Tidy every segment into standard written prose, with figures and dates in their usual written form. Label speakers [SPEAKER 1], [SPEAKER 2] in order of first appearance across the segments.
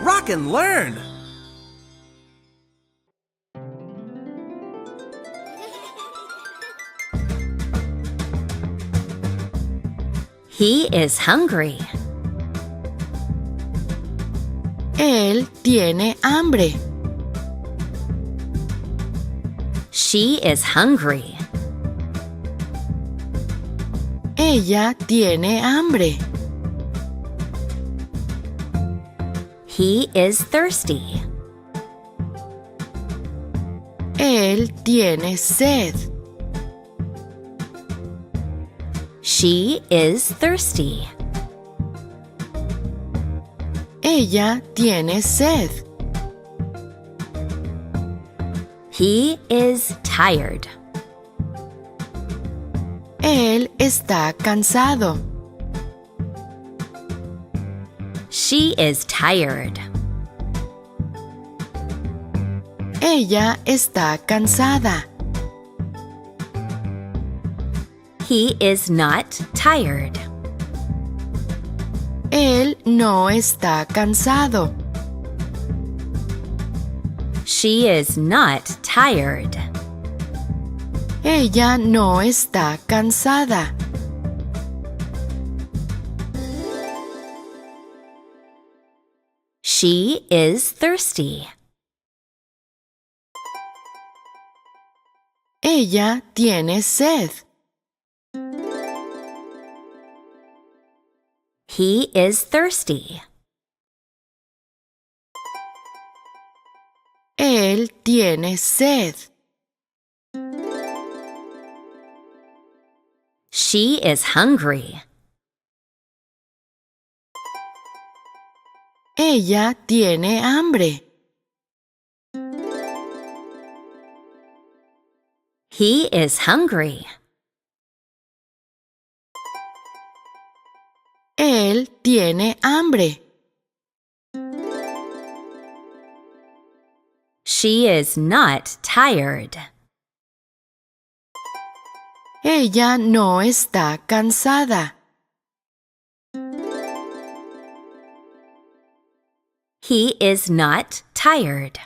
[SPEAKER 1] rock and learn!
[SPEAKER 2] He is hungry.
[SPEAKER 3] Él tiene hambre.
[SPEAKER 2] She is hungry.
[SPEAKER 3] Ella tiene hambre.
[SPEAKER 2] He is thirsty.
[SPEAKER 3] Él tiene sed.
[SPEAKER 2] She is thirsty.
[SPEAKER 3] Ella tiene sed.
[SPEAKER 2] He is tired.
[SPEAKER 3] Él está cansado.
[SPEAKER 2] She is tired.
[SPEAKER 3] Ella está cansada.
[SPEAKER 2] He is not tired.
[SPEAKER 3] Él no está cansado.
[SPEAKER 2] She is not tired.
[SPEAKER 3] Ella no está cansada.
[SPEAKER 2] She is thirsty.
[SPEAKER 3] Ella tiene sed.
[SPEAKER 2] He is thirsty.
[SPEAKER 3] Él tiene sed.
[SPEAKER 2] She is hungry.
[SPEAKER 3] Ella tiene hambre.
[SPEAKER 2] He is hungry.
[SPEAKER 3] Él tiene hambre.
[SPEAKER 2] She is not tired.
[SPEAKER 3] Ella no está cansada.
[SPEAKER 2] He is not tired.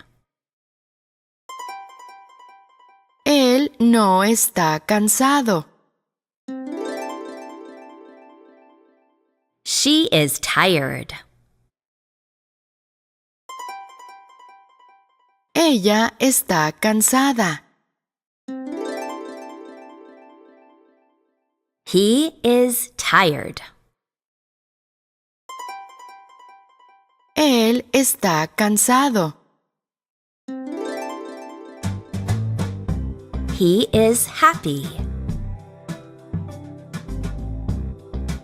[SPEAKER 3] Él no está cansado.
[SPEAKER 2] She is tired.
[SPEAKER 3] Ella está cansada.
[SPEAKER 2] He is tired.
[SPEAKER 3] Él está cansado.
[SPEAKER 2] He is happy.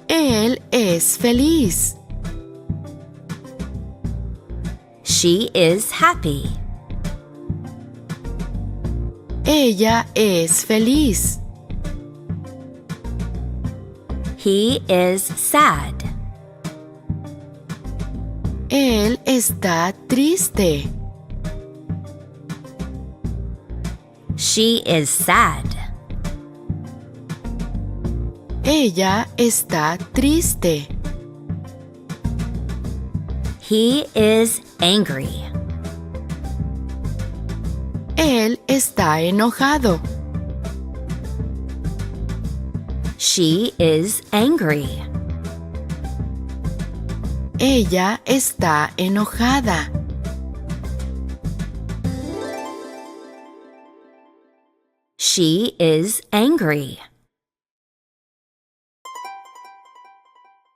[SPEAKER 3] Él es feliz.
[SPEAKER 2] She is happy.
[SPEAKER 3] Ella es feliz.
[SPEAKER 2] He is sad.
[SPEAKER 3] Él está triste.
[SPEAKER 2] She is sad.
[SPEAKER 3] Ella está triste.
[SPEAKER 2] He is angry.
[SPEAKER 3] Él está enojado.
[SPEAKER 2] She is angry.
[SPEAKER 3] Ella está enojada.
[SPEAKER 2] She is angry.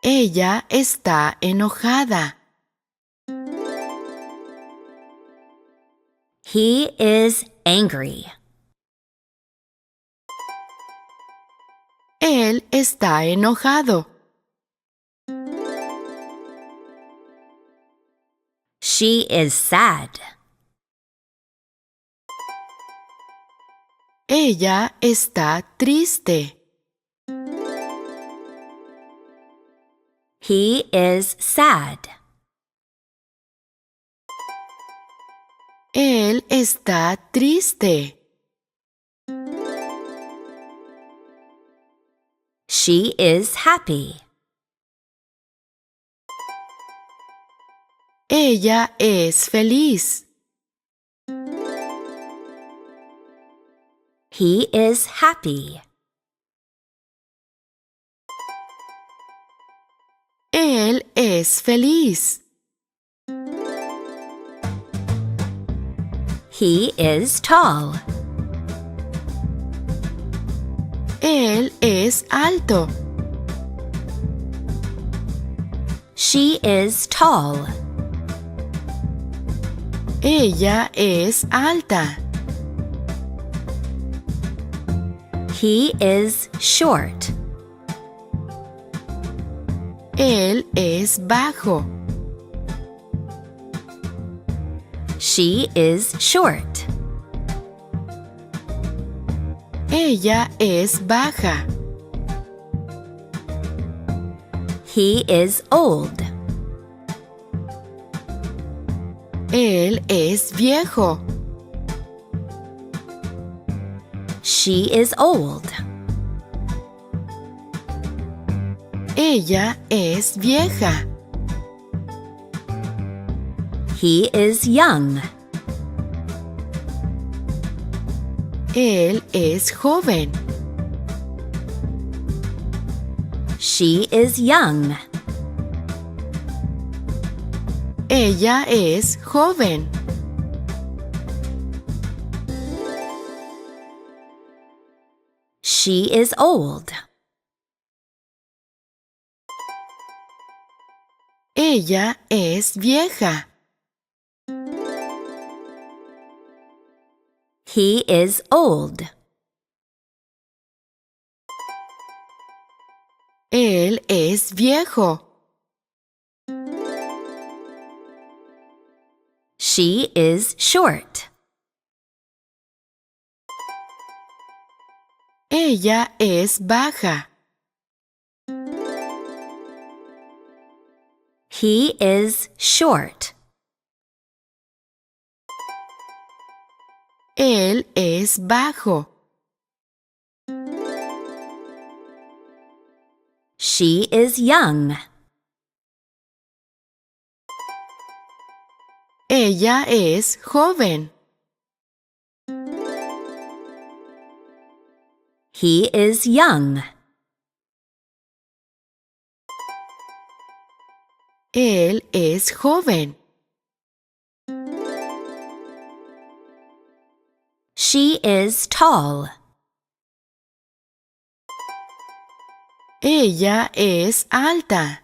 [SPEAKER 3] Ella está enojada.
[SPEAKER 2] He is angry.
[SPEAKER 3] Él está enojado.
[SPEAKER 2] She is sad.
[SPEAKER 3] Ella está triste.
[SPEAKER 2] He is sad.
[SPEAKER 3] Él está triste.
[SPEAKER 2] She is happy.
[SPEAKER 3] Ella es feliz.
[SPEAKER 2] He is happy.
[SPEAKER 3] Él es feliz.
[SPEAKER 2] He is tall.
[SPEAKER 3] Él es alto.
[SPEAKER 2] She is tall.
[SPEAKER 3] Ella es alta.
[SPEAKER 2] He is short.
[SPEAKER 3] Él es bajo.
[SPEAKER 2] She is short.
[SPEAKER 3] Ella es baja.
[SPEAKER 2] He is old.
[SPEAKER 3] Él es viejo.
[SPEAKER 2] She is old.
[SPEAKER 3] Ella es vieja.
[SPEAKER 2] He is young.
[SPEAKER 3] Él es joven.
[SPEAKER 2] She is young.
[SPEAKER 3] Ella es joven.
[SPEAKER 2] She is old.
[SPEAKER 3] Ella es vieja.
[SPEAKER 2] He is old.
[SPEAKER 3] Él es viejo.
[SPEAKER 2] She is short.
[SPEAKER 3] Ella es baja.
[SPEAKER 2] He is short.
[SPEAKER 3] Él es bajo.
[SPEAKER 2] She is young.
[SPEAKER 3] Ella es joven.
[SPEAKER 2] He is young.
[SPEAKER 3] Él es joven.
[SPEAKER 2] She is tall.
[SPEAKER 3] Ella es alta.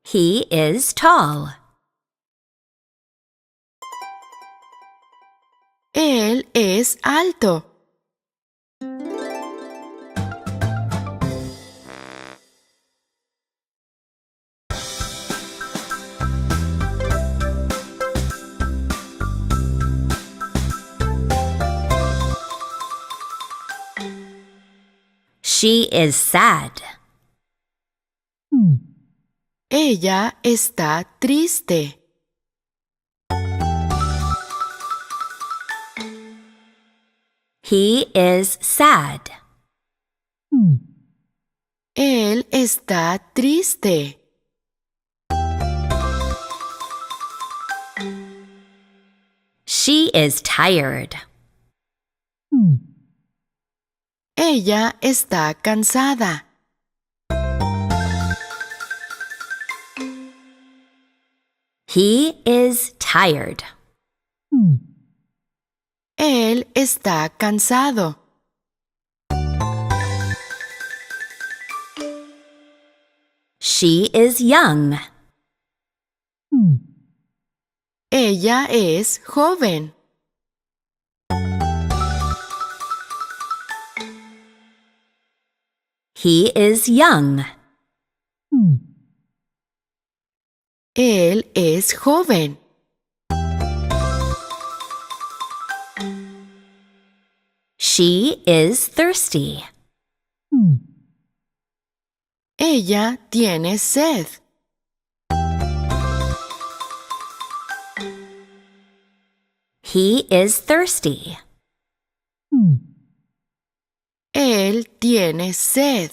[SPEAKER 2] He is tall.
[SPEAKER 3] Él es alto.
[SPEAKER 2] She is sad.
[SPEAKER 3] Ella está triste.
[SPEAKER 2] He is sad.
[SPEAKER 3] Él está triste.
[SPEAKER 2] She is tired.
[SPEAKER 3] Ella está cansada.
[SPEAKER 2] He is tired.
[SPEAKER 3] Él está cansado.
[SPEAKER 2] She is young.
[SPEAKER 3] Ella es joven.
[SPEAKER 2] He is young.
[SPEAKER 3] Él es joven.
[SPEAKER 2] She is thirsty.
[SPEAKER 3] Ella tiene sed.
[SPEAKER 2] He is thirsty.
[SPEAKER 3] Él tiene sed.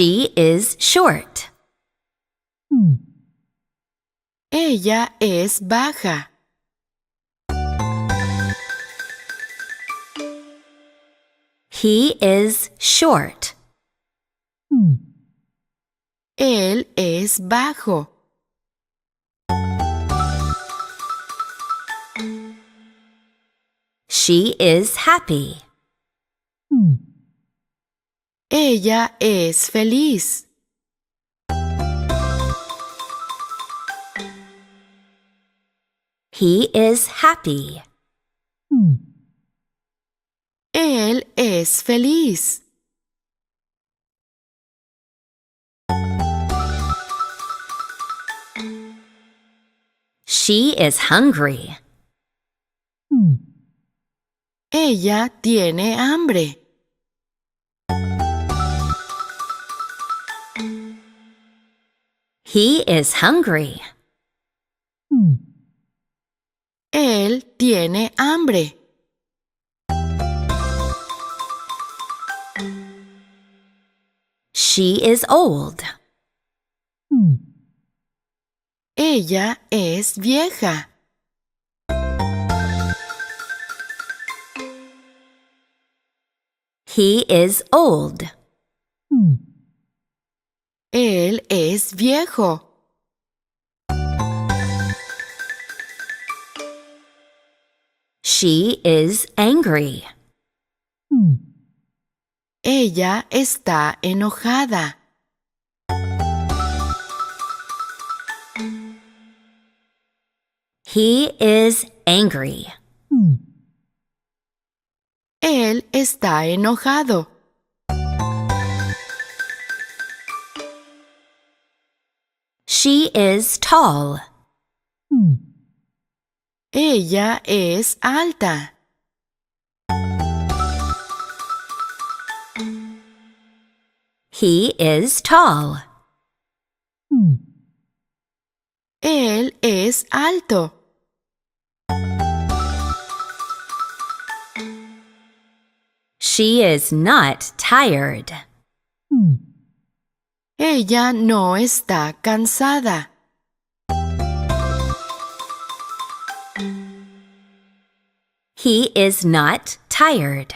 [SPEAKER 2] She is short.
[SPEAKER 3] Ella es baja.
[SPEAKER 2] He is short.
[SPEAKER 3] Él es bajo.
[SPEAKER 2] She is happy.
[SPEAKER 3] Ella es feliz.
[SPEAKER 2] He is happy.
[SPEAKER 3] Él es feliz.
[SPEAKER 2] She is hungry.
[SPEAKER 3] Ella tiene hambre.
[SPEAKER 2] He is hungry.
[SPEAKER 3] Él tiene hambre.
[SPEAKER 2] She is old.
[SPEAKER 3] Ella es vieja.
[SPEAKER 2] He is old.
[SPEAKER 3] Él es viejo.
[SPEAKER 2] She is angry.
[SPEAKER 3] Ella está enojada.
[SPEAKER 2] He is angry.
[SPEAKER 3] Él está enojado.
[SPEAKER 2] She is tall.
[SPEAKER 3] Ella es alta.
[SPEAKER 2] He is tall.
[SPEAKER 3] Él es alto.
[SPEAKER 2] She is not tired.
[SPEAKER 3] Ella no está cansada.
[SPEAKER 2] He is not tired.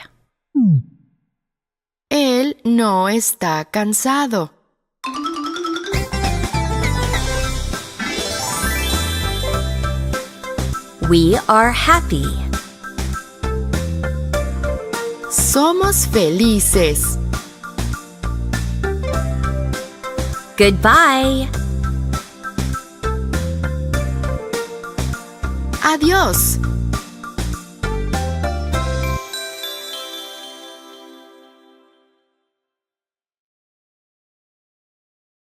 [SPEAKER 3] Él no está cansado.
[SPEAKER 2] We are happy.
[SPEAKER 3] Somos felices.
[SPEAKER 2] Goodbye.
[SPEAKER 3] Adiós.